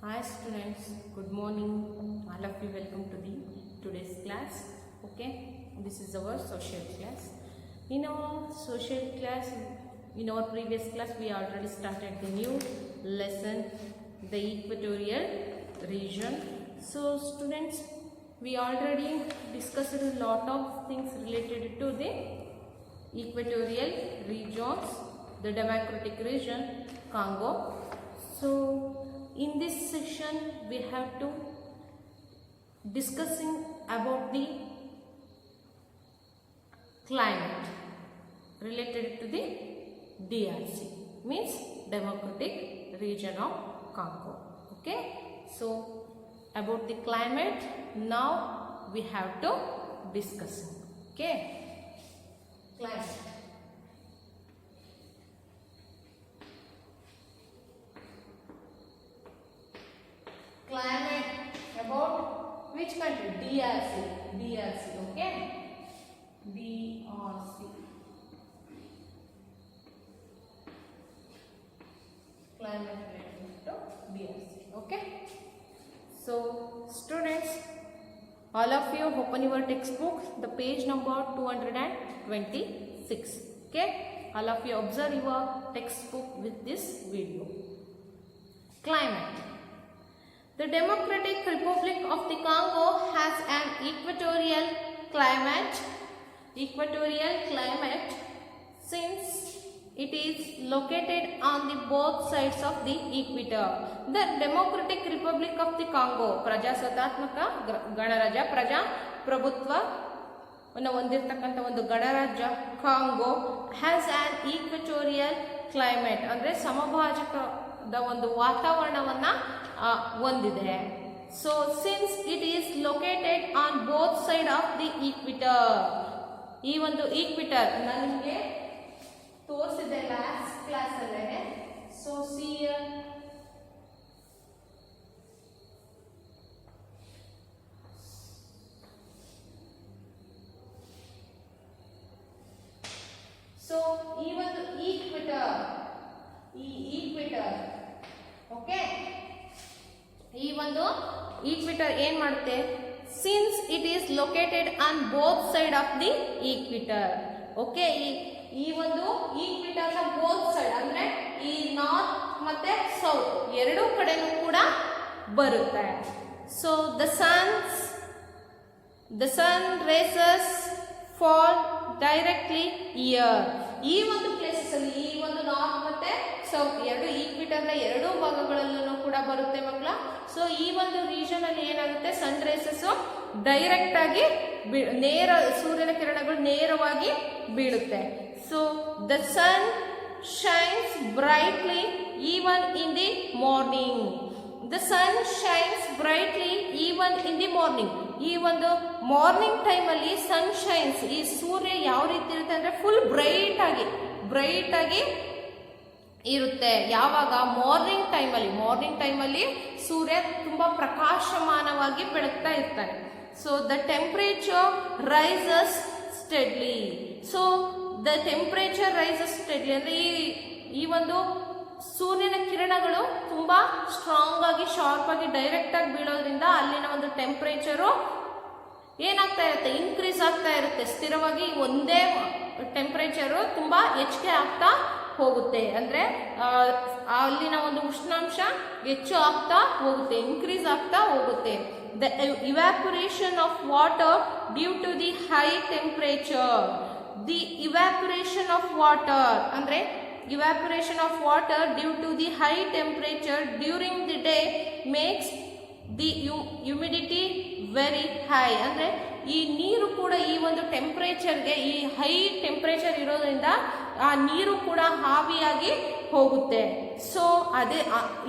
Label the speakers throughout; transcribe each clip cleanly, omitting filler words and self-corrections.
Speaker 1: Hi students, good morning. All of you welcome to the today's class. Okay, this is our social class. In our social class, in our previous class, we already started the new lesson, the equatorial region. So students, we already discussed a lot of things related to the equatorial regions, the democratic region, Congo. So in this session we have to discussing about the climate related to the DRC, means Democratic Region of Congo. Okay, so about the climate now we have to discuss. Okay, climate. Climate about which country? DRC, okay? DRC. Climate related to DRC, okay? So, students, all of you open your textbook, the page number 226, okay? All of you observe your textbook with this video. Climate. The Democratic Republic of the Congo has an equatorial climate since it is located on the both sides of the equator. The Democratic Republic of the Congo ಪ್ರಜಾಸತ್ತಾತ್ಮಕ ಗಣರಾಜ್ಯ ಪ್ರಜಾಪ್ರಭುತ್ವವನ್ನು ಹೊಂದಿರತಕ್ಕಂಥ ಒಂದು ಗಣರಾಜ್ಯ Congo has on equatorial climate ಅಂದರೆ ಸಮಭಾಜಕದ ಒಂದು ವಾತಾವರಣವನ್ನ ಹೊಂದಿದೆ. So since it is located on both side of the equator, ಈ ಒಂದು ಈಕ್ವಿಟರ್ ನಾನು ನಿಮಗೆ ತೋರಿಸಿದೆ ಲಾಸ್ಟ್ ಕ್ಲಾಸ್ ಅಲ್ಲೇ. ಸೊ ಸಿ ಸೊ ಈ ಒಂದು ಈಕ್ವಿಟರ್ ಓಕೆ, ಈ ಒಂದು ಈಕ್ವಿಟರ್ ಏನ್ ಮಾಡುತ್ತೆ, since it is located on both side of the equator. Okay, ಈ ಒಂದು ಈಕ್ವಿಟರ್ ನ ಬೋತ್ ಸೈಡ್ ಅಂದ್ರೆ ಈ ನಾರ್ತ್ ಮತ್ತೆ ಸೌತ್ ಎರಡೂ ಕಡೆನೂ ಕೂಡ ಬರುತ್ತೆ. So the sun rays fall directly here. ಈ ಒಂದು ಪ್ಲೇಸಸ್ ಅಲ್ಲಿ ಈ ಒಂದು ನಾರ್ತ್ ಮತ್ತೆ ಸೌತ್ ಎರಡು ಈಕ್ವಿಟರ್ ನ ಎರಡೂ ಭಾಗಗಳಲ್ಲೂ ಕೂಡ ಬರುತ್ತೆ ಮಕ್ಕಳ. ಸೊ ಈ ಒಂದು ರೀಜನ್ ಅಲ್ಲಿ ಏನಾಗುತ್ತೆ, ಸನ್ ರೇಸಸ್ ಡೈರೆಕ್ಟ್ ಆಗಿ ನೇರ ಸೂರ್ಯನ ಕಿರಣಗಳು ನೇರವಾಗಿ ಬೀಳುತ್ತೆ. So the sun shines brightly even in the morning. The sun shines brightly even in the morning. ಈ ಒಂದು ಮಾರ್ನಿಂಗ್ ಟೈಮ್ ಅಲ್ಲಿ ಸನ್ ಶೈನ್ಸ್, ಈ ಸೂರ್ಯ ಯಾವ ರೀತಿ ಇರುತ್ತೆ ಅಂದ್ರೆ ಫುಲ್ ಬ್ರೈಟ್ ಆಗಿ ಇರುತ್ತೆ. ಯಾವಾಗ ಮಾರ್ನಿಂಗ್ ಟೈಮಲ್ಲಿ ಸೂರ್ಯ ತುಂಬಾ ಪ್ರಕಾಶಮಾನವಾಗಿ ಬೆಳಗ್ತಾ ಇರ್ತಾನೆ. So the temperature rises steadily. So the temperature rises steadily ಅಂದ್ರೆ ಈ ಒಂದು ಸೂರ್ಯನ ಕಿರಣಗಳು ತುಂಬಾ ಸ್ಟ್ರಾಂಗ್ ಆಗಿ ಶಾರ್ಪ್ ಆಗಿ ಡೈರೆಕ್ಟ್ ಆಗಿ ಬೀಳೋದ್ರಿಂದ ಅಲ್ಲಿನ ಒಂದು ಟೆಂಪರೇಚರು ಏನಾಗ್ತಾ ಇರುತ್ತೆ, ಇನ್ಕ್ರೀಸ್ ಆಗ್ತಾ ಇರುತ್ತೆ. ಸ್ಥಿರವಾಗಿ ಒಂದೇ ಟೆಂಪರೇಚರು ತುಂಬಾ ಹೆಚ್ಚಿಗೆ ಆಗ್ತಾ ಹೋಗುತ್ತೆ. ಅಂದ್ರೆ ಅಲ್ಲಿನ ಒಂದು ಉಷ್ಣಾಂಶ ಹೆಚ್ಚು ಆಗ್ತಾ ಹೋಗುತ್ತೆ, ಇನ್ಕ್ರೀಸ್ ಆಗ್ತಾ ಹೋಗುತ್ತೆ. The evaporation of water due to the high temperature. The evaporation of water ಅಂದ್ರೆ evaporation of water due to the high temperature during the day makes the humidity very high. ಅಂದ್ರೆ ಈ ನೀರು ಕೂಡ ಈ ಒಂದು ಟೆಂಪರೇಚರ್ಗೆ, ಈ ಹೈ ಟೆಂಪರೇಚರ್ ಇರೋದ್ರಿಂದ ಆ ನೀರು ಕೂಡ ಹಾವಿಯಾಗಿ ಹೋಗುತ್ತೆ. ಸೊ ಅದೇ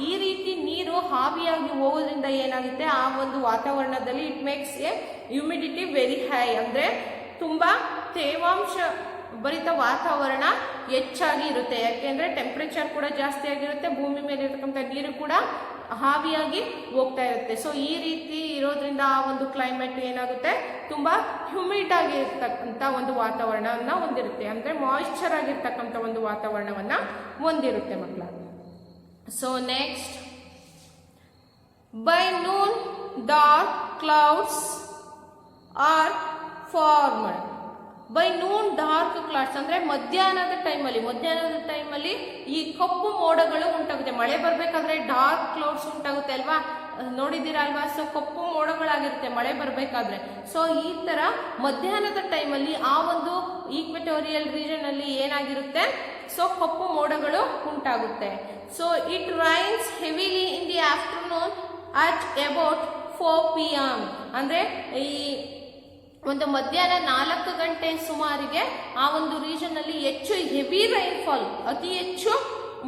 Speaker 1: ಈ ರೀತಿ ನೀರು ಹಾವಿಯಾಗಿ ಹೋಗೋದ್ರಿಂದ ಏನಾಗುತ್ತೆ, ಆ ಒಂದು ವಾತಾವರಣದಲ್ಲಿ it makes A humidity very high. ಅಂದ್ರೆ ತುಂಬಾ ತೇವಾಂಶ ಭರಿತ ವಾತಾವರಣ ಹೆಚ್ಚಾಗಿ ಇರುತ್ತೆ. ಯಾಕೆಂದ್ರೆ ಟೆಂಪರೇಚರ್ ಕೂಡ ಜಾಸ್ತಿ ಆಗಿರುತ್ತೆ, ಭೂಮಿ ಮೇಲೆ ಇರತಕ್ಕಂಥ ನೀರು ಕೂಡ ಹಾವಿಯಾಗಿ ಹೋಗ್ತಾ ಇರುತ್ತೆ. ಸೊ ಈ ರೀತಿ ಇರೋದ್ರಿಂದ ಆ ಒಂದು ಕ್ಲೈಮೇಟ್ ಏನಾಗುತ್ತೆ, ತುಂಬಾ ಹ್ಯೂಮಿಡ್ ಆಗಿರ್ತಕ್ಕಂಥ ಒಂದು ವಾತಾವರಣವನ್ನ ಹೊಂದಿರುತ್ತೆ. ಅಂದ್ರೆ ಮಾಯಿಶ್ಚರ್ ಆಗಿರ್ತಕ್ಕಂಥ ಒಂದು ವಾತಾವರಣವನ್ನ ಹೊಂದಿರುತ್ತೆ ಮಕ್ಕಳ. So next By noon, dark clouds are formed. By Noon dark clouds ಅಂದ್ರೆ ಮಧ್ಯಾಹ್ನದ ಟೈಮಲ್ಲಿ ಈ ಕಪ್ಪು ಮೋಡಗಳು ಉಂಟಾಗುತ್ತೆ. ಮಳೆ ಬರ್ಬೇಕಾದ್ರೆ ಡಾರ್ಕ್ ಕ್ಲೌಡ್ಸ್ ಉಂಟಾಗುತ್ತೆ ಅಲ್ವಾ, ನೋಡಿದ್ದೀರಾ ಅಲ್ವಾ? ಸೊ ಕಪ್ಪು ಮೋಡಗಳಾಗಿರುತ್ತೆ ಮಳೆ ಬರ್ಬೇಕಾದ್ರೆ. ಸೊ ಈ ತರ ಮಧ್ಯಾಹ್ನದ ಟೈಮಲ್ಲಿ ಆ ಒಂದು ಈಕ್ವೆಟೋರಿಯಲ್ ರೀಜನ್ ಅಲ್ಲಿ ಏನಾಗಿರುತ್ತೆ, ಸೊ ಕಪ್ಪು ಮೋಡಗಳು ಉಂಟಾಗುತ್ತೆ. So it rains heavily in the afternoon at about 4 PM. ಅಂದ್ರೆ ಈ ಒಂದು ಮಧ್ಯಾಹ್ನ 4 ಗಂಟೆ ಸುಮಾರಿಗೆ ಆ ಒಂದು ರೀಜನ್ ಅಲ್ಲಿ ಹೆಚ್ಚು ಹೆವಿ ರೈನ್ಫಾಲ್, ಅತಿ ಹೆಚ್ಚು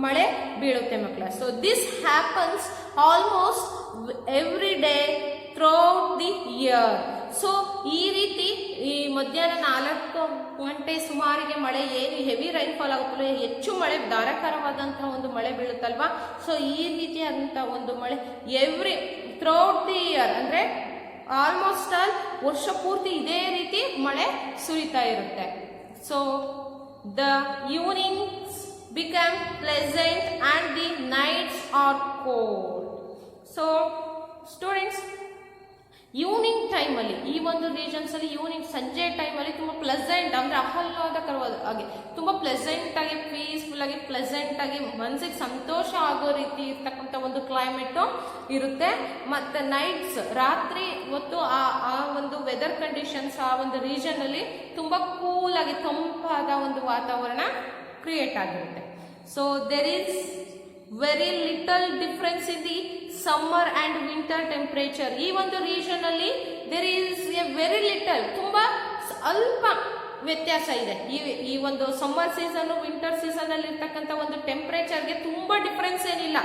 Speaker 1: ಮಳೆ ಬೀಳುತ್ತೆ ಮಕ್ಕಳ. So this happens almost every day throughout the year. So ಈ ರೀತಿ ಈ ಮಧ್ಯಾಹ್ನ 4 ಗಂಟೆ ಸುಮಾರಿಗೆ ಮಳೆ ಏನು ಹೆವಿ ರೈನ್ಫಾಲ್ ಆಗುತ್ತಲ್ಲ, ಹೆಚ್ಚು ಮಳೆ ಧಾರಾಕಾರವಾದಂತಹ ಒಂದು ಮಳೆ ಬೀಳುತ್ತಲ್ವಾ. ಸೊ ಈ ರೀತಿಯಾದಂತಹ ಒಂದು ಮಳೆ ಎವ್ರಿ ಥ್ರೂಔಟ್ ದಿ ಇಯರ್ ಅಂದ್ರೆ ಆಲ್ಮೋಸ್ಟ್ ಆಲ್ ವರ್ಷ ಪೂರ್ತಿ ಇದೇ ರೀತಿ ಮಳೆ ಸುರಿತಾ ಇರುತ್ತೆ. So the evenings become pleasant and the nights are cold. So students, evening ಟೈಮಲ್ಲಿ ಈ ಒಂದು ರೀಜನ್ಸ್ ಅಲ್ಲಿ ಈವ್ನಿಂಗ್ ಸಂಜೆ ಟೈಮಲ್ಲಿ ತುಂಬಾ ಪ್ಲೆಸೆಂಟ್ ಅಂದ್ರೆ ಆಹ್ಲಾದಕರವಾದ ಹಾಗೆ ತುಂಬಾ ಪ್ಲೆಸೆಂಟ್ ಆಗಿ ಪೀಸ್ಫುಲ್ ಆಗಿ ಪ್ಲೆಸೆಂಟ್ ಆಗಿ ಮನಸ್ಸಿಗೆ ಸಂತೋಷ ಆಗೋ ರೀತಿ ಇರ್ತಕ್ಕಂಥ ಒಂದು ಕ್ಲೈಮೇಟ್ ಇರುತ್ತೆ. ಮತ್ತೆ ನೈಟ್ಸ್ ರಾತ್ರಿ ಹೊತ್ತು ಆ ಒಂದು ವೆದರ್ ಕಂಡೀಷನ್ಸ್ ಆ ಒಂದು ರೀಜನ್ ಅಲ್ಲಿ ತುಂಬಾ ಕೂಲ್ ಆಗಿ ತಂಪಾದ ಒಂದು ವಾತಾವರಣ ಕ್ರಿಯೇಟ್ ಆಗಿರುತ್ತೆ. So there is very little difference in the summer and winter temperature. ಈ ಒಂದು ರೀಜನ್ ಅಲ್ಲಿ there is a very little, ತುಂಬಾ ಅಲ್ಪ ವ್ಯತ್ಯಾಸ ಇದೆ. ಈ ಒಂದು ಸಮ್ಮರ್ ಸೀಸನ್ ವಿಂಟರ್ ಸೀಸನ್ ಅಲ್ಲಿ ಇರ್ತಕ್ಕಂಥ ಒಂದು ಟೆಂಪರೇಚರ್ಗೆ ತುಂಬಾ ಡಿಫರೆನ್ಸ್ ಏನಿಲ್ಲ.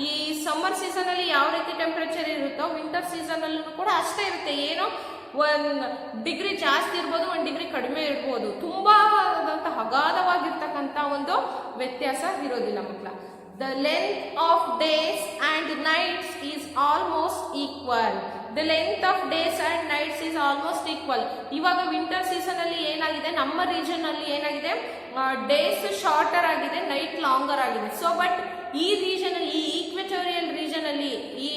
Speaker 1: ಈ ಸಮ್ಮರ್ ಸೀಸನ್ ಅಲ್ಲಿ ಯಾವ ರೀತಿ ಟೆಂಪರೇಚರ್ ಇರುತ್ತೋ ವಿಂಟರ್ ಸೀಸನ್ ಅಲ್ಲೂ ಕೂಡ ಅಷ್ಟೇ ಇರುತ್ತೆ. ಏನೋ 1 ಡಿಗ್ರಿ ಜಾಸ್ತಿ ಇರ್ಬೋದು, 1 ಡಿಗ್ರಿ ಕಡಿಮೆ ಇರ್ಬೋದು. ತುಂಬಾ ಅಗಾಧವಾಗಿರ್ತಕ್ಕಂಥ ಒಂದು ವ್ಯತ್ಯಾಸ ಇರೋದಿಲ್ಲ ಮಕ್ಕಳ. The length of days and nights is almost equal. The length of days and nights is almost equal. ಇವಾಗ ವಿಂಟರ್ ಸೀಸನ್ ಅಲ್ಲಿ ಏನಾಗಿದೆ, ನಮ್ಮ ರೀಜನ್ ಅಲ್ಲಿ ಏನಾಗಿದೆ, ಡೇಸ್ ಶಾರ್ಟರ್ ಆಗಿದೆ, ನೈಟ್ ಲಾಂಗರ್ ಆಗಿದೆ. ಸೊ ಬಟ್ ಈ ರೀಜನ್ ಅಲ್ಲಿ, ಈ ಈಕ್ವೆಟೋರಿಯಲ್ ರೀಜನ್ ಅಲ್ಲಿ, ಈ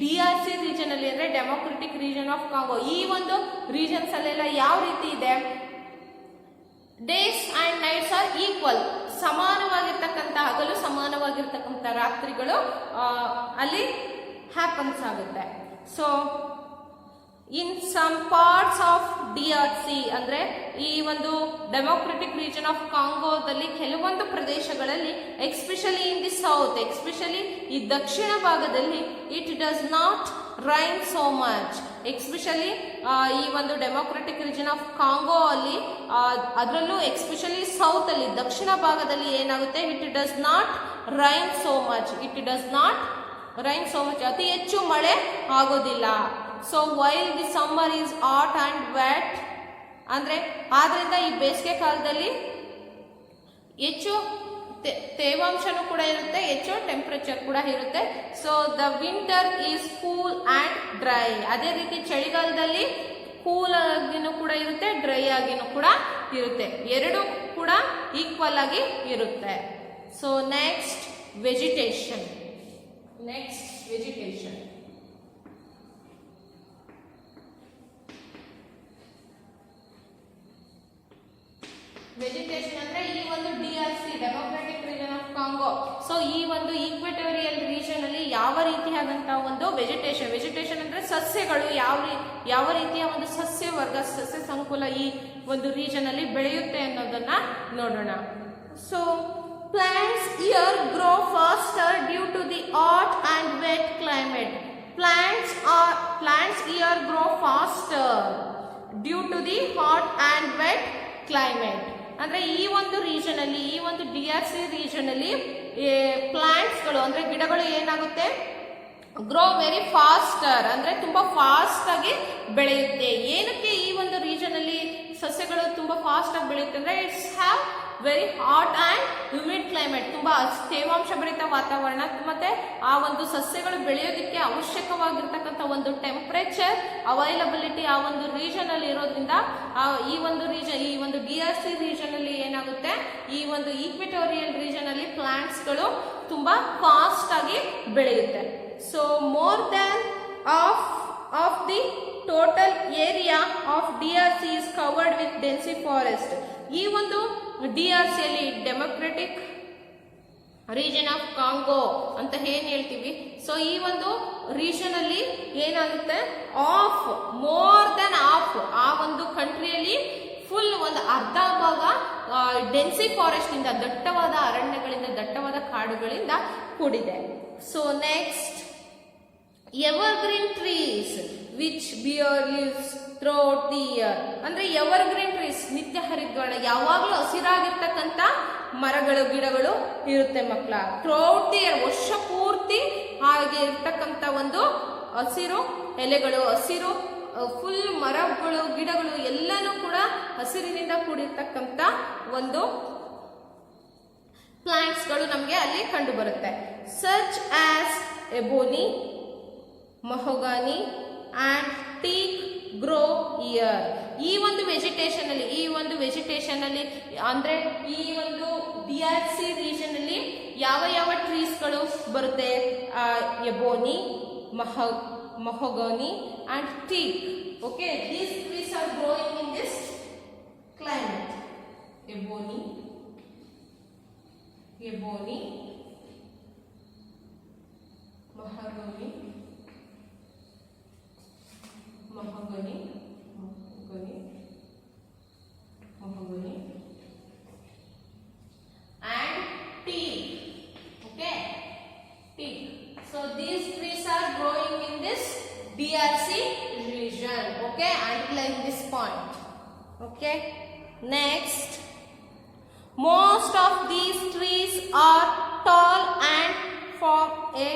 Speaker 1: DRC ರೀಜನ್ ಅಲ್ಲಿ ಅಂದ್ರೆ ಡೆಮೊಕ್ರೆಟಿಕ್ ರೀಜನ್ ಆಫ್ ಕಾಂಗೋ, ಈ ಒಂದು ರೀಜನ್ಸ್ ಅಲ್ಲೆಲ್ಲ ಯಾವ ರೀತಿ ಇದೆ, days and nights are equal, ಸಮಾನವಾಗಿರ್ತಕ್ಕಂಥ ಹಗಲು ಸಮಾನವಾಗಿರ್ತಕ್ಕಂಥ ರಾತ್ರಿಗಳು ಅಲ್ಲಿ ಹ್ಯಾಪನ್ಸ್ ಆಗುತ್ತೆ. So in some parts of DRC ಅಂದ್ರೆ ಈ ಒಂದು ಡೆಮೊಕ್ರೆಟಿಕ್ ರೀಜನ್ ಆಫ್ ಕಾಂಗೋದಲ್ಲಿ ಕೆಲವೊಂದು ಪ್ರದೇಶಗಳಲ್ಲಿ, especially in the south, especially ಈ ದಕ್ಷಿಣ ಭಾಗದಲ್ಲಿ, it does not rain so much. Especially ಈ ಒಂದು ಡೆಮೊಕ್ರೆಟಿಕ್ ರೀಜನ್ ಆಫ್ ಕಾಂಗೋ ಅಲ್ಲಿ, ಅದರಲ್ಲೂ ಎಕ್ಸ್ಪೆಷಲಿ ಸೌತ್ ಅಲ್ಲಿ, ದಕ್ಷಿಣ ಭಾಗದಲ್ಲಿ ಏನಾಗುತ್ತೆ, it does not rain so much. It does not rain so much, ಅತಿ ಹೆಚ್ಚು ಮಳೆ ಆಗೋದಿಲ್ಲ. So while the summer is hot and wet ಅಂದ್ರೆ ಆದ್ರಿಂದ ಈ ಬೇಸಿಗೆ ಕಾಲದಲ್ಲಿ ಹೆಚ್ಚು ತೇವಾಂಶನೂ ಕೂಡ ಇರುತ್ತೆ, ಹೆಚ್ಚು ಟೆಂಪರೇಚರ್ ಕೂಡ ಇರುತ್ತೆ. So the winter is cool and dry. ಅದೇ ರೀತಿ ಚಳಿಗಾಲದಲ್ಲಿ ಕೂಲ್ ಆಗಿನೂ ಕೂಡ ಇರುತ್ತೆ, ಡ್ರೈ ಆಗಿನೂ ಕೂಡ ಇರುತ್ತೆ. ಎರಡು ಕೂಡ ಈಕ್ವಲ್ ಆಗಿ ಇರುತ್ತೆ. So next vegetation. ವೆಜಿಟೇಷನ್ ಅಂದ್ರೆ ಈ ಒಂದು DRC democratic region of Congo. So ಈ ಒಂದು ಈಕ್ವೆಟೋರಿಯಲ್ ರೀಜನ್ ಅಲ್ಲಿ ಯಾವ ರೀತಿಯಾದಂತಹ ಒಂದು ವೆಜಿಟೇಷನ್ ಅಂದ್ರೆ ಸಸ್ಯಗಳು ಯಾವ ರೀತಿಯ ಒಂದು ಸಸ್ಯ ವರ್ಗ, ಸಸ್ಯ ಸಂಕುಲ ಈ ಒಂದು ರೀಜನ್ ಅಲ್ಲಿ ಬೆಳೆಯುತ್ತೆ ಅನ್ನೋದನ್ನ ನೋಡೋಣ. So plants here grow faster due to the hot and wet climate. Plants here grow faster due to the hot and wet climate. ಅಂದ್ರೆ ಈ ಒಂದು ರೀಜನ್ ಅಲ್ಲಿ, ಈ ಒಂದು DRC ರೀಜನ್ ಅಲ್ಲಿ ಪ್ಲಾಂಟ್ಸ್ಗಳು ಅಂದ್ರೆ ಗಿಡಗಳು ಏನಾಗುತ್ತೆ, ಗ್ರೋ ವೆರಿ ಫಾಸ್ಟರ್ ಅಂದ್ರೆ ತುಂಬಾ ಫಾಸ್ಟ್ ಆಗಿ ಬೆಳೆಯುತ್ತೆ. ಏನಕ್ಕೆ ಈ ಒಂದು ರೀಜನ್ ಅಲ್ಲಿ ಸಸ್ಯಗಳು ತುಂಬಾ ಫಾಸ್ಟ್ ಆಗಿ ಬೆಳೆಯುತ್ತೆ ಅಂದ್ರೆ it's have very hot and humid climate, ತುಂಬ ತೇವಾಂಶ ಭರಿತ ವಾತಾವರಣ, ಮತ್ತೆ ಆ ಒಂದು ಸಸ್ಯಗಳು ಬೆಳೆಯೋದಕ್ಕೆ ಅವಶ್ಯಕವಾಗಿರ್ತಕ್ಕಂಥ ಒಂದು ಟೆಂಪ್ರೇಚರ್ ಅವೈಲಬಿಲಿಟಿ ಆ ಒಂದು ರೀಜನ್ ಅಲ್ಲಿ ಇರೋದ್ರಿಂದ ಈ ಒಂದು DRC ರೀಜನ್ ಅಲ್ಲಿ ಏನಾಗುತ್ತೆ, ಈ ಒಂದು ಈಕ್ವೆಟೋರಿಯಲ್ ರೀಜನ್ ಅಲ್ಲಿ ಪ್ಲಾಂಟ್ಸ್ಗಳು ತುಂಬಾ ಫಾಸ್ಟ್ ಆಗಿ ಬೆಳೆಯುತ್ತೆ. So more than of the total area of DRC is covered with ಡೆನ್ಸಿ forest. ಈ ಒಂದು DRC ಅಲ್ಲಿ ಡೆಮೊಕ್ರೆಟಿಕ್ ರೀಜನ್ ಆಫ್ ಕಾಂಗೋ ಅಂತ ಏನ್ ಹೇಳ್ತೀವಿ, ಸೊ ಈ ಒಂದು ರೀಜನ್ ಅಲ್ಲಿ ಏನಾಗುತ್ತೆ, ಮೋರ್ ದೆನ್ ಆಫ್ ಆ ಒಂದು ಕಂಟ್ರಿಯಲ್ಲಿ ಫುಲ್ ಒಂದು ಅರ್ಧ ಭಾಗ ಡೆನ್ಸಿ ಫಾರೆಸ್ಟ್ ಇಂದ, ದಟ್ಟವಾದ ಅರಣ್ಯಗಳಿಂದ, ದಟ್ಟವಾದ ಕಾಡುಗಳಿಂದ ಕೂಡಿದೆ. So next, evergreen trees which beer leaves throughout the year. ಅಂದ್ರೆ ಎವರ್ಗ್ರೀನ್ ಟ್ರೀಸ್, ನಿತ್ಯ ಹರಿದ್ವರ್ಣ, ಯಾವಾಗಲೂ ಹಸಿರಾಗಿರ್ತಕ್ಕಂಥ ಮರಗಳು ಗಿಡಗಳು ಇರುತ್ತೆ ಮಕ್ಕಳ. ಥ್ರೂಔಟ್ ದಿ ಇಯರ್, ವರ್ಷ ಪೂರ್ತಿ ಹಾಗೆ ಇರ್ತಕ್ಕಂಥ ಒಂದು ಹಸಿರು ಎಲೆಗಳು, ಹಸಿರು ಫುಲ್ ಮರಗಳು ಗಿಡಗಳು ಎಲ್ಲನೂ ಕೂಡ ಹಸಿರಿನಿಂದ ಕೂಡಿರ್ತಕ್ಕಂಥ ಒಂದು ಪ್ಲಾಂಟ್ಸ್ಗಳು ನಮಗೆ ಅಲ್ಲಿ ಕಂಡು ಬರುತ್ತೆ. Such as ebony, mahogany and teak grow year. ಈ ಒಂದು ವೆಜಿಟೇಷನ್ ಅಲ್ಲಿ ಅಂದ್ರೆ ಈ ಒಂದು DRC ರೀಜನ್ ಅಲ್ಲಿ ಯಾವ ಟ್ರೀಸ್ಗಳು ಬರುತ್ತೆ, ebony, mahogany and teak. Okay, these trees are growing in this climate. Ebony, mahogany, and teak. Okay, teak. So these trees are growing in this DRC region. Okay, until this point. Okay, next, most of these trees are tall and form a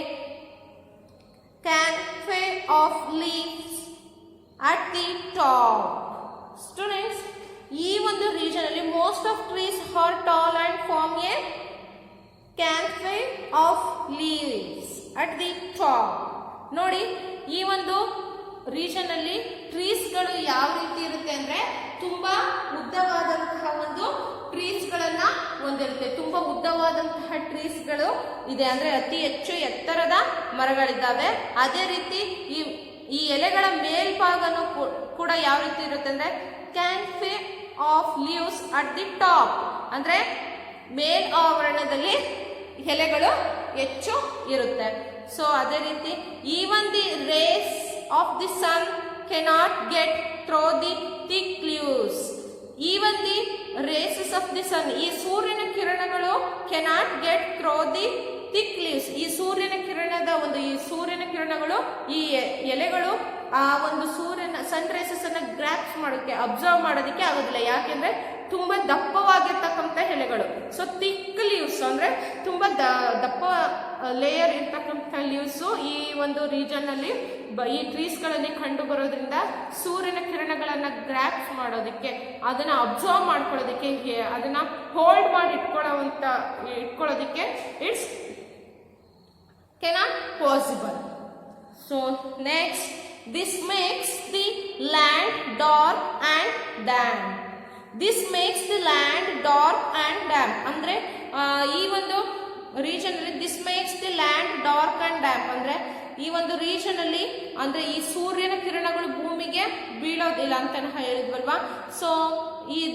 Speaker 1: canopy of leaves at the top. Students, ಈ ಒಂದು region ಅಲ್ಲಿ most of trees are tall and form a canopy of leaves at the top. ನೋಡಿ, ಈ ಒಂದು region ಅಲ್ಲಿ ಟ್ರೀಸ್ಗಳು ಯಾವ ರೀತಿ ಇರುತ್ತೆ ಅಂದ್ರೆ ತುಂಬಾ ಉದ್ದವಾದಂತಹ ಒಂದು ಟ್ರೀಸ್ಗಳನ್ನ ಹೊಂದಿರುತ್ತೆ. ತುಂಬಾ ಉದ್ದವಾದಂತಹ ಟ್ರೀಸ್ಗಳು ಇದೆ, ಅಂದ್ರೆ ಅತಿ ಹೆಚ್ಚು ಎತ್ತರದ ಮರಗಳಿದ್ದಾವೆ. ಅದೇ ರೀತಿ ಈ ಎಲೆಗಳ ಮೇಲ್ಭಾಗನೂ ಕೂಡ ಯಾವ ರೀತಿ ಇರುತ್ತೆ ಅಂದ್ರೆ canopy of leaves at the top, ಅಂದ್ರೆ ಮೇಲ್ ಆವರಣದಲ್ಲಿ ಎಲೆಗಳು ಹೆಚ್ಚು ಇರುತ್ತೆ. ಸೊ ಅದೇ ರೀತಿ even the rays of the sun cannot get through the thick leaves. Even the rays of the sun, ಈ ಸೂರ್ಯನ ಕಿರಣಗಳು cannot get through the thick leaves. ಈ ಸೂರ್ಯನ ಕಿರಣಗಳು ಈ ಎಲೆಗಳು ಆ ಒಂದು ಸನ್ ರೇಸಸ್ ಅನ್ನ ಗ್ರಾಪ್ಸ್ ಮಾಡೋಕೆ, ಅಬ್ಸರ್ವ್ ಮಾಡೋದಕ್ಕೆ ಆಗೋದಿಲ್ಲ. ಯಾಕೆಂದ್ರೆ ತುಂಬಾ ದಪ್ಪವಾಗಿರ್ತಕ್ಕಂಥ ಎಲೆಗಳು. ಸೊ ಥಿಕ್ ಲೀವ್ಸ್ ಅಂದ್ರೆ ತುಂಬಾ ದಪ್ಪ ಲೇಯರ್ ಇರ್ತಕ್ಕಂಥ ಲೀವ್ಸ್ ಈ ಒಂದು ರೀಜನ್ ಅಲ್ಲಿ ಈ ಟ್ರೀಸ್ ಗಳಲ್ಲಿ ಕಂಡು ಬರೋದ್ರಿಂದ ಸೂರ್ಯನ ಕಿರಣಗಳನ್ನ ಗ್ರಾಪ್ಸ್ ಮಾಡೋದಕ್ಕೆ, ಅದನ್ನ ಅಬ್ಸರ್ವ್ ಮಾಡ್ಕೊಳ್ಳೋದಕ್ಕೆ, ಅದನ್ನ ಹೋಲ್ಡ್ ಮಾಡಿ ಇಟ್ಕೊಳ್ಳೋದಕ್ಕೆ it's cannot possible. So next, this makes the land dark and damp. This makes the land dark and damp. ಅಂದ್ರೆ ಈ ಒಂದು ರೀಜನ್ ಅಲ್ಲಿ this makes the land dark and damp ಅಂದ್ರೆ ಈ ಒಂದು ರೀಜನ್ ಅಲ್ಲಿ ಅಂದ್ರೆ ಈ ಸೂರ್ಯನ ಕಿರಣಗಳು ಭೂಮಿಗೆ ಬೀಳೋದಿಲ್ಲ ಅಂತ ಹೇಳಿದ್ವಲ್ವಾ. So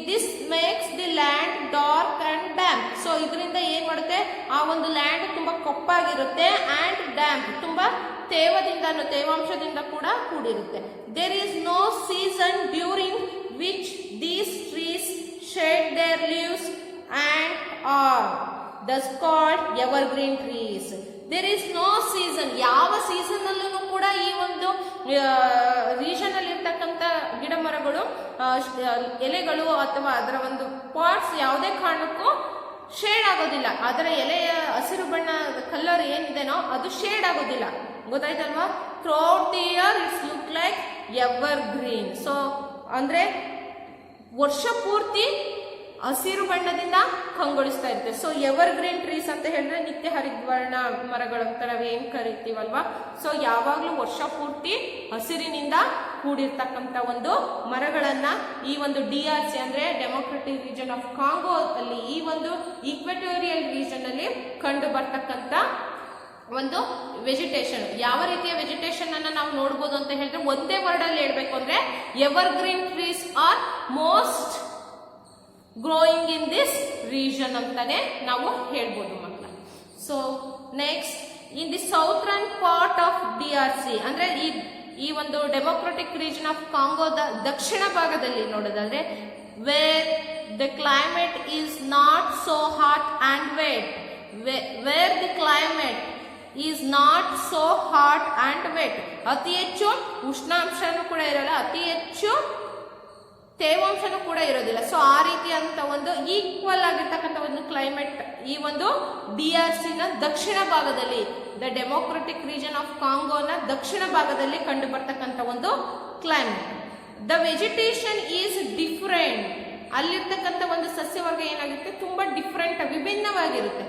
Speaker 1: this makes the land dark and damp. So ಇದರಿಂದ ಏನ್ ಮಾಡುತ್ತೆ, ಆ ಒಂದು ಲ್ಯಾಂಡ್ ತುಂಬಾ ಕಪ್ಪಾಗಿರುತ್ತೆ ಅಂಡ್ ಡ್ಯಾಂಪ್, ತುಂಬಾ ತೇವಾಂಶದಿಂದ ಕೂಡ ಕೂಡಿರುತ್ತೆ. There is no season during which these trees shed their leaves and are thus called evergreen trees. There is no season, ಯಾವ ಸೀಸನ್ ಅಲ್ಲೂ ಕೂಡ ಈ ಒಂದು ರೀಜನ್ ಅಲ್ಲಿ ಇರ್ತಕ್ಕಂಥ ಗಿಡ ಮರಗಳು ಎಲೆಗಳು ಅಥವಾ ಅದರ ಒಂದು ಪಾರ್ಟ್ಸ್ ಯಾವುದೇ ಕಾರಣಕ್ಕೂ ಶೇಡ್ ಆಗೋದಿಲ್ಲ. ಅದರ ಎಲೆಯ ಹಸಿರು ಬಣ್ಣ ಕಲರ್ ಏನಿದೆನೋ ಅದು ಶೇಡ್ ಆಗೋದಿಲ್ಲ, ಗೊತ್ತಾಯ್ತಲ್ವಾ. Throughout the year it's look like evergreen. So ಅಂದ್ರೆ ವರ್ಷ ಪೂರ್ತಿ ಹಸಿರು ಬಣ್ಣದಿಂದ ಕಂಗೊಳಿಸ್ತಾ ಇರುತ್ತೆ. ಸೊ ಎವರ್ ಗ್ರೀನ್ ಟ್ರೀಸ್ ಅಂತ ಹೇಳಿದ್ರೆ ನಿತ್ಯ ಹರಿದ್ವರ್ಣ ಮರಗಳು ಅಂತ ನಾವು ಏನ್ ಕರಿತೀವಲ್ವಾ, ಸೊ ಯಾವಾಗ್ಲೂ ವರ್ಷ ಪೂರ್ತಿ ಹಸಿರಿನಿಂದ ಕೂಡಿರ್ತಕ್ಕಂಥ ಒಂದು ಮರಗಳನ್ನ ಈ ಒಂದು DRC ಅಂದ್ರೆ ಡೆಮೊಕ್ರೆಟಿಕ್ ರೀಜನ್ ಆಫ್ ಕಾಂಗೋ ಅಲ್ಲಿ, ಈ ಒಂದು ಈಕ್ವೆಟೋರಿಯಲ್ ರೀಜನ್ ಅಲ್ಲಿ ಕಂಡು ಬರ್ತಕ್ಕಂಥ ಒಂದು ವೆಜಿಟೇಷನ್. ಯಾವ ರೀತಿಯ ವೆಜಿಟೇಷನ್ ಅನ್ನ ನಾವು ನೋಡ್ಬೋದು ಅಂತ ಹೇಳಿದ್ರೆ, ಒಂದೇ ವರ್ಡ್ ಅಲ್ಲಿ ಹೇಳ್ಬೇಕು ಅಂದ್ರೆ evergreen trees are most growing in this region ಅಂತಾನೆ ನಾವು ಹೇಳ್ಬೋದು ಮಕ್ಕಳ. So next, in the southern part of DRC ಅಂದ್ರೆ ಈ ಒಂದು ಡೆಮೊಕ್ರೆಟಿಕ್ ರೀಜನ್ ಆಫ್ ಕಾಂಗೋದ ದಕ್ಷಿಣ ಭಾಗದಲ್ಲಿ ನೋಡೋದಾದ್ರೆ, where the climate is not so hot and wet, where the climate is not so hot and wet, ಅತಿ ಹೆಚ್ಚು ಉಷ್ಣಾಂಶನೂ ಕೂಡ ಇರಲ್ಲ, ಅತಿ ಹೆಚ್ಚು ತೇವಾಂಶನೂ ಕೂಡ ಇರೋದಿಲ್ಲ. ಸೊ ಆ ರೀತಿಯಂತ ಒಂದು ಈಕ್ವಲ್ ಆಗಿರ್ತಕ್ಕಂಥ ಒಂದು ಕ್ಲೈಮೇಟ್ ಈ ಒಂದು DRC ನ ದಕ್ಷಿಣ ಭಾಗದಲ್ಲಿ, ದ ಡೆಮೊಕ್ರೆಟಿಕ್ ರೀಜನ್ ಆಫ್ ಕಾಂಗೋನ ದಕ್ಷಿಣ ಭಾಗದಲ್ಲಿ ಕಂಡು ಬರ್ತಕ್ಕಂಥ ಒಂದು climate. The vegetation is different, ಅಲ್ಲಿರ್ತಕ್ಕಂಥ ಒಂದು ಸಸ್ಯವರ್ಗ ಏನಾಗುತ್ತೆ, ತುಂಬಾ ಡಿಫರೆಂಟ್, ವಿಭಿನ್ನವಾಗಿರುತ್ತೆ.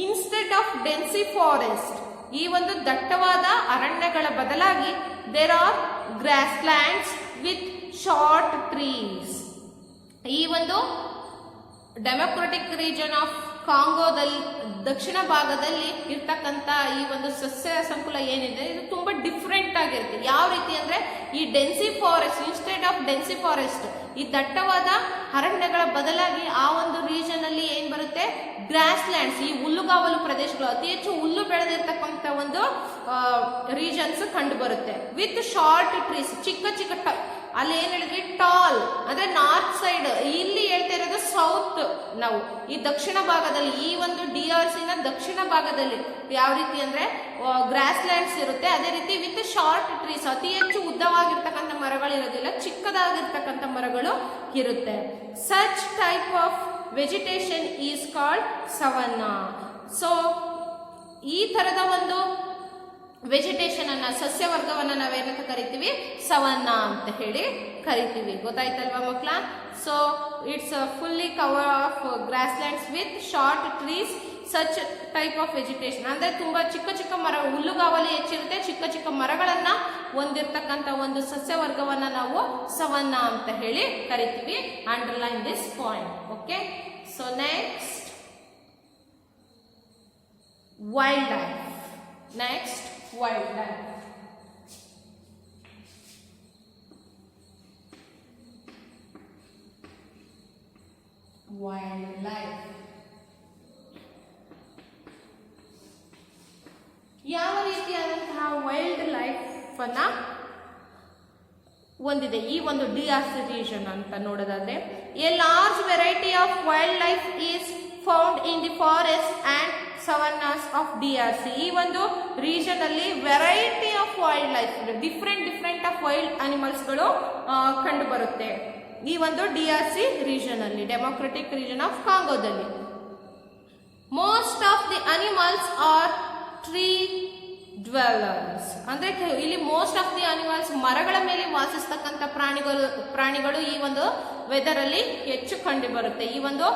Speaker 1: ಇನ್ಸ್ಟೆಡ್ ಆಫ್ ಡೆನ್ಸಿ ಫಾರೆಸ್ಟ್, ಈ ಒಂದು ದಟ್ಟವಾದ ಅರಣ್ಯಗಳ ಬದಲಾಗಿ there are grass lands with short trees. ಈ ಒಂದು ಡೆಮೊಕ್ರೆಟಿಕ್ ರೀಜನ್ ಆಫ್ ಕಾಂಗೋದಲ್ಲಿ ದಕ್ಷಿಣ ಭಾಗದಲ್ಲಿ ಇರ್ತಕ್ಕಂಥ ಈ ಒಂದು ಸಸ್ಯ ಸಂಕುಲ ಏನಿದೆ ಇದು ತುಂಬಾ ಡಿಫ್ರೆಂಟ್ ಆಗಿರುತ್ತೆ. ಯಾವ ರೀತಿ ಅಂದ್ರೆ, ಈ ಡೆನ್ಸಿ forest, instead of dense forest, ಈ ದಟ್ಟವಾದ ಅರಣ್ಯಗಳ ಬದಲಾಗಿ ಆ ಒಂದು ರೀಜನ್ ಅಲ್ಲಿ ಏನ್ ಬರುತ್ತೆ, ಗ್ರಾಸ್ ಲ್ಯಾಂಡ್ಸ್, ಈ ಹುಲ್ಲುಗಾವಲು ಪ್ರದೇಶಗಳು, ಅತಿ ಹೆಚ್ಚು ಹುಲ್ಲು ಬೆಳೆದಿರ್ತಕ್ಕಂಥ ಒಂದು ರೀಜನ್ಸ್ ಕಂಡು ಬರುತ್ತೆ. ವಿತ್ ಶಾರ್ಟ್ ಟ್ರೀಸ್, ಚಿಕ್ಕ ಚಿಕ್ಕ ಅಲ್ಲಿ ಏನ್ ಹೇಳಿದ್ವಿ, ಟಾಲ್ ಅಂದ್ರೆ ನಾರ್ತ್ ಸೈಡ್, ಇಲ್ಲಿ ಹೇಳ್ತಾ ಇರೋದು ಸೌತ್. ನಾವು ಈ ದಕ್ಷಿಣ ಭಾಗದಲ್ಲಿ, ಈ ಒಂದು DRC ನ ದಕ್ಷಿಣ ಭಾಗದಲ್ಲಿ ಯಾವ ರೀತಿ ಅಂದ್ರೆ ಗ್ರಾಸ್ ಲ್ಯಾಂಡ್ಸ್ ಇರುತ್ತೆ, ಅದೇ ರೀತಿ ವಿತ್ ಶಾರ್ಟ್ ಟ್ರೀಸ್, ಅತಿ ಹೆಚ್ಚು ಉದ್ದವಾಗಿರ್ತಕ್ಕಂಥ ಮರಗಳು ಇರೋದಿಲ್ಲ, ಚಿಕ್ಕದಾಗಿರ್ತಕ್ಕಂಥ ಮರಗಳು ಇರುತ್ತೆ. Such type of vegetation is called savanna. So ಈ ತರದ ಒಂದು ವೆಜಿಟೇಷನ್ ಅನ್ನ, ಸಸ್ಯವರ್ಗವನ್ನ ನಾವೇನಂತ ಕರಿತೀವಿ, ಸವನ್ನಾ ಅಂತ ಹೇಳಿ ಕರಿತೀವಿ. ಗೊತ್ತಾಯ್ತಲ್ವಾ ಮಕ್ಕಳ? So it's fully cover of grass lands with short trees, such type of vegetation ಅಂದ್ರೆ ತುಂಬಾ ಚಿಕ್ಕ ಚಿಕ್ಕ ಮರ, ಹುಲ್ಲುಗಾವಲು ಹೆಚ್ಚಿರುತ್ತೆ, ಚಿಕ್ಕ ಚಿಕ್ಕ ಮರಗಳನ್ನ ಹೊಂದಿರತಕ್ಕಂಥ ಒಂದು ಸಸ್ಯವರ್ಗವನ್ನ ನಾವು ಸವನ್ನಾ ಅಂತ ಹೇಳಿ ಕರಿತೀವಿ. Underline this point. Okay, so next wild life. Next wildlife. Wildlife. ಯಾವ ರೀತಿಯಾದಂತಹ ವೈಲ್ಡ್ ಲೈಫ್ ಅನ್ನ ಹೊಂದಿದೆ ಈ ಒಂದು DRC ರೀಜನ್ ಅಂತ ನೋಡೋದಾದ್ರೆ, a large variety of wild life is found in the forest and savannas of DRC. ಈ ಒಂದು ರೀಜನ್ ಅಲ್ಲಿ variety of wild life, different of wild animals ಗಳು ಕಂಡು ಬರುತ್ತೆ ಈ ಒಂದು DRC ರೀಜನ್ ಅಲ್ಲಿ, ಡೆಮೊಕ್ರೆಟಿಕ್ ರೀಜನ್ ಆಫ್ ಕಾಂಗೋದಲ್ಲಿ. Most of the animals are tree dwellers, ಅಂದ್ರೆ ಇಲ್ಲಿ ಮೋಸ್ಟ್ ಆಫ್ ದಿ ಅನಿಮಲ್ಸ್, ಮರಗಳ ಮೇಲೆ ವಾಸಿಸ್ತಕ್ಕಂಥ ಪ್ರಾಣಿಗಳು ಈ ಒಂದು ವೆದರ್ ಅಲ್ಲಿ ಹೆಚ್ಚು ಕಂಡು ಬರುತ್ತೆ, ಈ ಒಂದು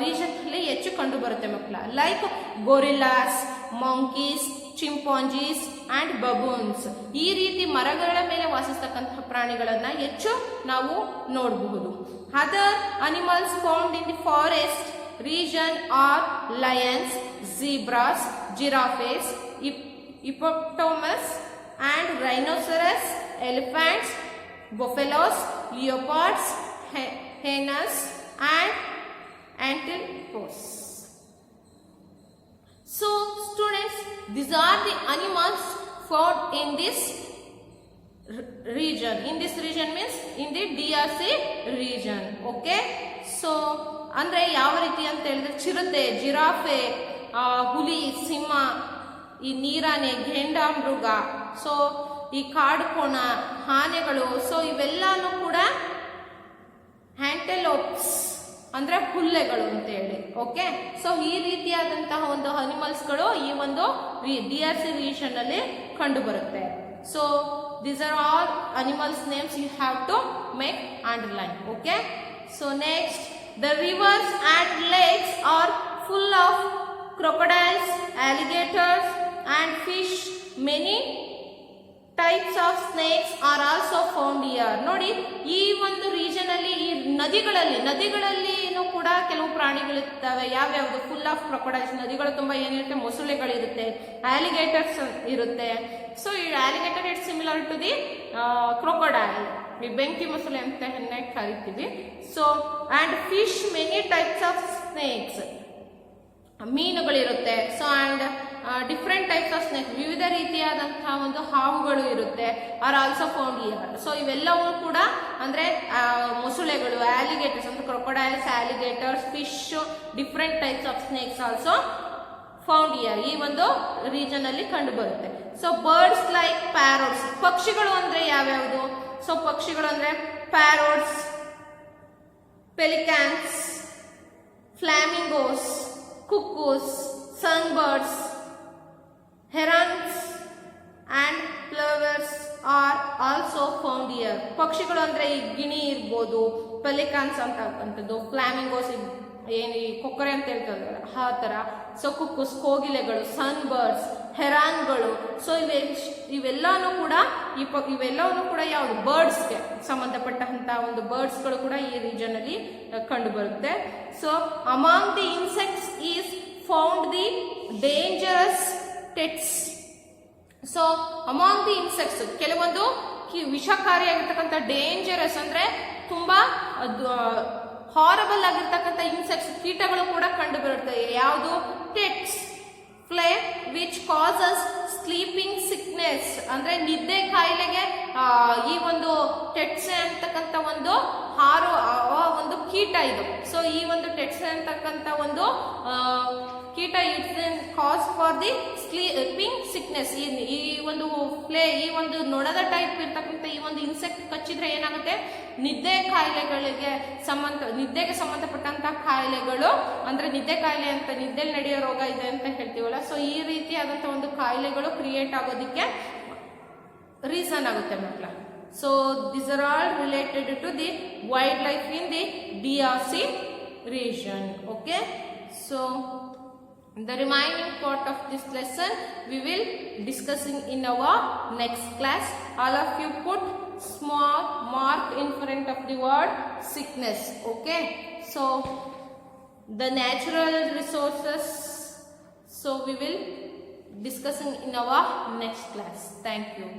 Speaker 1: ರೀಜನ್ ಅಲ್ಲಿ ಹೆಚ್ಚು ಕಂಡು ಬರುತ್ತೆ ಮಕ್ಕಳ. Like gorillas, monkeys, chimpanzees and baboons. ಈ ರೀತಿ ಮರಗಳ ಮೇಲೆ ವಾಸಿಸ್ತಕ್ಕಂಥ ಪ್ರಾಣಿಗಳನ್ನ ಹೆಚ್ಚು ನಾವು ನೋಡಬಹುದು. Other animals found in the forest region are lions, zebras, giraffes, hippopotamus and rhinoceros, elephants, buffaloes, leopards, hyenas and antelopes. So students, these are the animals found in this region. In this region means in the DRC region. Okay, so ಅಂದ್ರೆ ಯಾವ ರೀತಿ ಅಂತ ಹೇಳಿದ್ರೆ, ಚಿರತೆ, giraffe, ಹುಲಿ, ಸಿಂಹ, ಈ ನೀರಾನೆ, ಘೇಂಡಾಮೃಗ, so ಈ ಕಾಡುಕೋಣ, ಆನೆಗಳು, ಸೊ ಇವೆಲ್ಲಾನು ಕೂಡ ಆಂಟೆಲೋಪ್ಸ್ ಅಂದ್ರೆ ಹುಲ್ಲೆಗಳು ಅಂತ ಹೇಳಿ. ಓಕೆ, ಸೊ ಈ ರೀತಿಯಾದಂತಹ ಒಂದು ಅನಿಮಲ್ಸ್ಗಳು ಈ ಒಂದು DRC ರೀಜನ್ ಅಲ್ಲಿ ಕಂಡು ಬರುತ್ತೆ. So these are all animals names you have to make underline. Okay, so next The rivers and lakes are full of crocodiles, alligators and fish. Many types of snakes are also found here. ನೋಡಿ ಈ ಒಂದು region ಅಲ್ಲಿ ಈ ನದಿಗಳಲ್ಲಿ ಕೂಡ ಕೆಲವು ಪ್ರಾಣಿಗಳಿರ್ತವೆ. ಯಾವ್ಯಾವುದು? Full of crocodiles, ನದಿಗಳು ತುಂಬಾ ಏನಿರುತ್ತೆ, ಮೊಸಳೆಗಳಿರುತ್ತೆ, ಆಲಿಗೇಟರ್ಸ್ ಇರುತ್ತೆ. ಸೊ ಈ alligator it's similar to the crocodile, ಈ ಬೆಂಕಿ ಮೊಸಳೆ ಅಂತ ಕರಿತೀವಿ. So and fish, many types of snakes, ಮೀನುಗಳಿರುತ್ತೆ. So and different types of snakes, ವಿವಿಧ ರೀತಿಯಾದಂತಹ ಒಂದು ಹಾವುಗಳು ಇರುತ್ತೆ, are also found here. So ಇವೆಲ್ಲವೂ ಕೂಡ ಅಂದ್ರೆ ಮೊಸಳೆಗಳು, ಆಲಿಗೇಟರ್ಸ್ ಅಂದ್ರೆ crocodiles, alligators, fish, different types of snakes also found here, ಈ ಒಂದು ರೀಜನ್ ಅಲ್ಲಿ ಕಂಡು ಬರುತ್ತೆ. ಸೊ ಬರ್ಡ್ಸ್ ಲೈಕ್ ಪ್ಯಾರೋಟ್ಸ್, ಪಕ್ಷಿಗಳು ಅಂದ್ರೆ ಯಾವ್ಯಾವುದು? ಸೊ ಪಕ್ಷಿಗಳು ಅಂದ್ರೆ ಪ್ಯಾರೋಟ್ಸ್, ಪೆಲಿಕ್ಯಾನ್ಸ್, ಫ್ಲಾಮಿಂಗೋಸ್, cuckoos, sunbirds, herons and plovers are also found here. ಪಕ್ಷಿಗಳು ಅಂದ್ರೆ ಈ ಗಿಣಿ ಇರ್ಬೋದು, ಪೆಲಿಕಾನ್ಸ್ ಅಂತಕ್ಕಂಥದ್ದು, ಫ್ಲಾಮಿಂಗೋಸ್ ಏನು ಈ ಕೊಕ್ಕರೆ ಅಂತ ಹೇಳ್ತಾರೆ ಆ ತರ. ಸೊ ಕುಕ್ಕುಸ್, ಕೋಗಿಲೆಗಳು, ಸನ್ ಬರ್ಡ್ಸ್, ಹೆರಾನ್ಗಳು. ಸೊ ಇವೆಲ್ಲನೂ ಕೂಡ ಯಾವುದು? ಬರ್ಡ್ಸ್ಗೆ ಸಂಬಂಧಪಟ್ಟಂತಹ ಒಂದು ಬರ್ಡ್ಸ್ಗಳು ಕೂಡ ಈ ರೀಜನ್ ಅಲ್ಲಿ ಕಂಡು ಬರುತ್ತೆ. So among the insects is found the dangerous ಟೆಟ್ಸ್. ಸೊ ಅಮಾಂಗ್ ದಿ ಇನ್ಸೆಕ್ಟ್ಸ್, ಕೆಲವೊಂದು ವಿಷಕಾರಿಯಾಗಿರ್ತಕ್ಕಂಥ, ಡೇಂಜರಸ್ ಅಂದ್ರೆ ತುಂಬಾ ಹಾರಬಲ್ ಆಗಿರ್ತಕ್ಕಂಥ ಇನ್ಸೆಕ್ಟ್ಸ್, ಕೀಟಗಳು ಕೂಡ ಕಂಡು ಬರುತ್ತೆ. ಯಾವುದು? ಟೆಟ್ಸ್, ಫ್ಲೇ ವಿಚ್ ಕಾಸಸ್ ಸ್ಲೀಪಿಂಗ್ ಸಿಕ್ನೆಸ್, ಅಂದ್ರೆ ನಿದ್ದೆ ಕಾಯಿಲೆಗೆ ಈ ಒಂದು ಟೆಟ್ಸ್ ಅಂತಕ್ಕಂಥ ಒಂದು ಒಂದು ಕೀಟ ಇದು. ಸೊ ಈ ಒಂದು ಟೆಟ್ಸ್ ಅಂತಕ್ಕಂಥ ಒಂದು ಕೀಟ it's cause for the sleeping sickness. ಈ ಒಂದು ಫ್ಲೇ, ಈ ಒಂದು ನೊಣದ ಟೈಪ್ ಇರ್ತಕ್ಕಂಥ ಈ ಒಂದು ಇನ್ಸೆಕ್ಟ್ ಕಚ್ಚಿದ್ರೆ ಏನಾಗುತ್ತೆ? ನಿದ್ದೆಗೆ ಸಂಬಂಧಪಟ್ಟಂತಹ ಕಾಯಿಲೆಗಳು, ಅಂದ್ರೆ ನಿದ್ದೆ ಕಾಯಿಲೆ ಅಂತ, ನಿದ್ದೆಯಲ್ಲಿ ನಡೆಯೋ ರೋಗ ಇದೆ ಅಂತ ಹೇಳ್ತೀವಲ್ಲ. ಸೊ ಈ ರೀತಿಯಾದಂತಹ ಒಂದು ಕಾಯಿಲೆಗಳು ಕ್ರಿಯೇಟ್ ಆಗೋದಕ್ಕೆ ರೀಸನ್ ಆಗುತ್ತೆ ಮಕ್ಕಳ. So these are all related to the wildlife in the DRC region. Okay, so the remaining part of this lesson we will discussing in our next class. All of you put small mark in front of the word sickness. Okay, so the natural resources, so we will discussing in our next class. Thank you.